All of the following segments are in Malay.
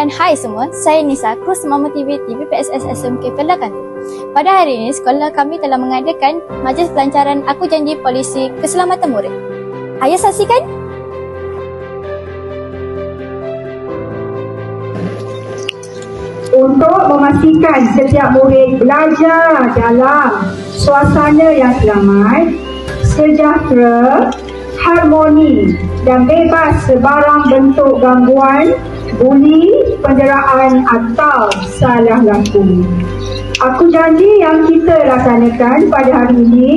dan hai semua, saya Nisa, kru Semama TV PSS SMK Felda Kanti. Pada hari ini, sekolah kami telah mengadakan majlis pelancaran Aku Janji Polisi Keselamatan Murid. Ayo saksikan. Untuk memastikan setiap murid belajar dalam suasana yang selamat, sejahtera, harmoni dan bebas sebarang bentuk gangguan, buli, penderaan atau salah laku. Aku janji yang kita laksanakan pada hari ini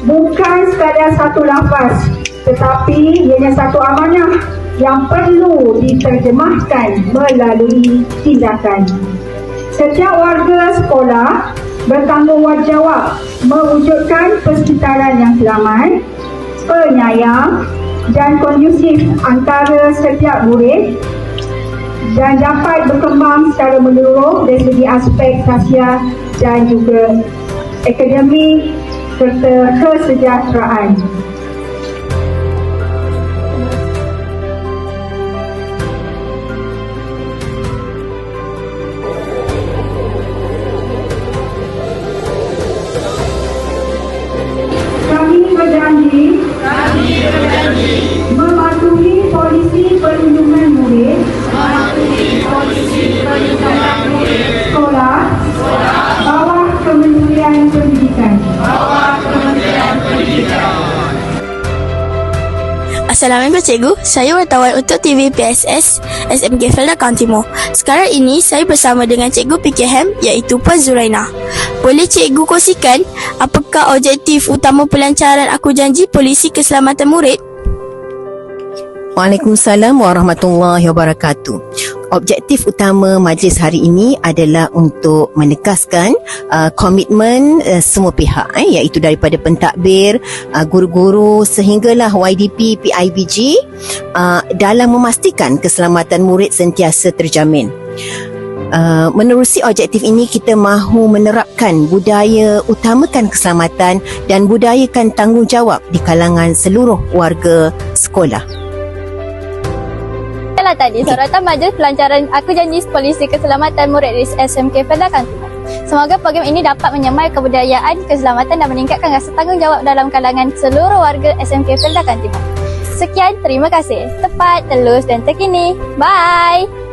bukan sekadar satu lafaz, tetapi ianya satu amanah yang perlu diterjemahkan melalui tindakan. Setiap warga sekolah bertanggungjawab mewujudkan persekitaran yang selamat, penyayang dan kondusif antara setiap murid dan dapat berkembang secara menyeluruh dari segi aspek sosial dan juga akademik serta kesejahteraan. Kami berjanji mematuhi polisi perlindungan murid sekolah bawah Kementerian Pendidikan. Assalamualaikum cikgu, saya wartawan untuk TV PSS SMK Felda Kanti Timur. Sekarang ini saya bersama dengan cikgu PKM iaitu Puan Zuraina. Boleh cikgu kongsikan apakah objektif utama pelancaran Aku Janji Polisi Keselamatan Murid? Waalaikumsalam warahmatullahi wabarakatuh. Objektif utama majlis hari ini adalah untuk menegaskan komitmen semua pihak iaitu daripada pentadbir, guru-guru sehinggalah YDP, PIBG dalam memastikan keselamatan murid sentiasa terjamin. Menerusi objektif ini, kita mahu menerapkan budaya utamakan keselamatan dan budayakan tanggungjawab di kalangan seluruh warga sekolah. Itulah tadi soratan majlis pelancaran Aku Janji Polisi Keselamatan Murid di SMK Felda Kanti. Semoga program ini dapat menyamai kebudayaan keselamatan dan meningkatkan rasa tanggungjawab dalam kalangan seluruh warga SMK Felda Kanti. Sekian, terima kasih. Tepat, telus dan terkini. Bye!